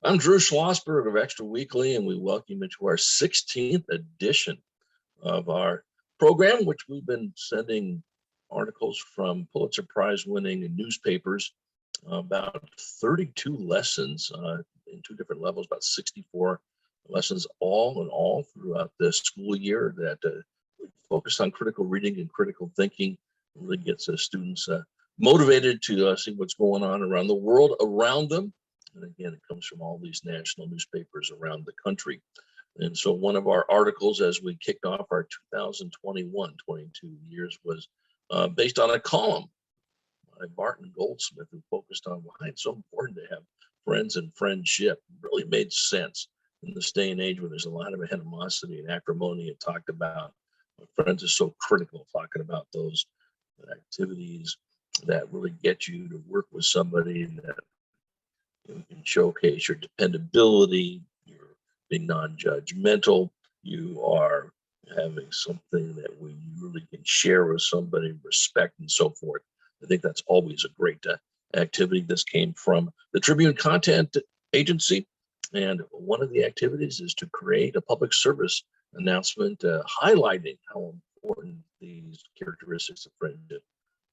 I'm Drew Schlosberg of Extra Weekly, and we welcome you to our 16th edition of our program, which we've been sending articles from Pulitzer Prize winning newspapers, about 32 lessons in two different levels, about 64 lessons all in all throughout the school year that focus on critical reading and critical thinking. Really gets students motivated to see what's going on around the world around them. And again, it comes from all these national newspapers around the country. And so one of our articles as we kicked off our 2021-22 years was based on a column by Barton Goldsmith, who focused on why it's so important to have friends and friendship. It really made sense in this day and age when there's a lot of animosity and acrimony, and talked about friends is so critical, talking about those activities that really get you to work with somebody that you can showcase your dependability, you're being non-judgmental, you are having something that we really can share with somebody, respect and so forth. I think that's always a great activity. This came from the Tribune Content Agency, and one of the activities is to create a public service announcement highlighting how important these characteristics of friendship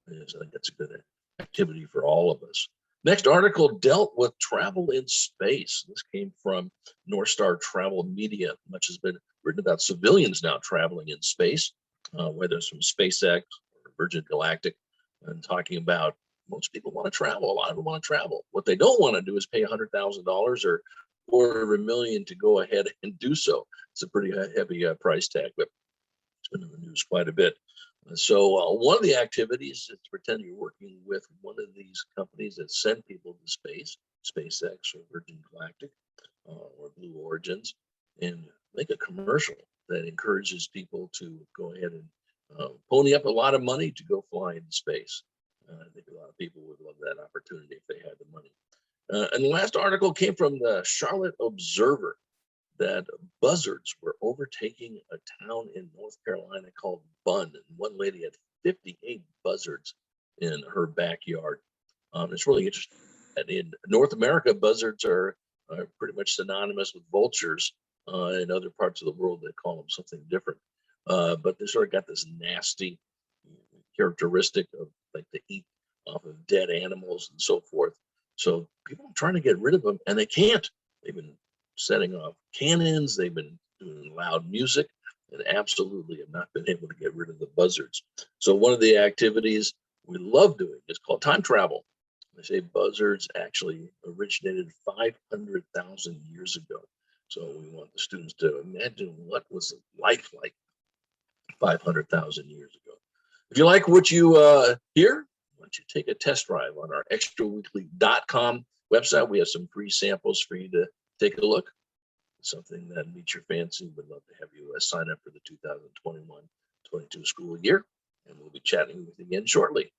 is. I think that's a good activity for all of us. Next article dealt with travel in space. This came from North Star Travel Media. Much has been written about civilians now traveling in space, whether it's from SpaceX or Virgin Galactic, and talking about most people want to travel. A lot of them want to travel. What they don't want to do is pay $100,000 or $250,000 to go ahead and do so. It's a pretty heavy price tag, but it's been in the news quite a bit. So one of the activities is to pretend you're working with one of these companies that send people to space, SpaceX or Virgin Galactic or Blue Origins, and make a commercial that encourages people to go ahead and pony up a lot of money to go fly into space. I think a lot of people would love that opportunity if they had the money. And the last article came from the Charlotte Observer, that buzzards were overtaking a town in North Carolina called Bunn, and one lady had 58 buzzards in her backyard. It's really interesting. And in North America, buzzards are pretty much synonymous with vultures. In other parts of the world, they call them something different. But they sort of got this nasty characteristic of like to eat off of dead animals and so forth. So people are trying to get rid of them, and they can't. They've been setting off cannons, they've been doing loud music, and absolutely have not been able to get rid of the buzzards. So one of the activities we love doing is called time travel. They say buzzards actually originated 500,000 years ago. So we want the students to imagine what was life like 500,000 years ago. If you like what you hear, why don't you take a test drive on our extraweekly.com website. We have some free samples for you to take a look. Something that meets your fancy. We'd love to have you sign up for the 2021-22 school year, and we'll be chatting with you again shortly.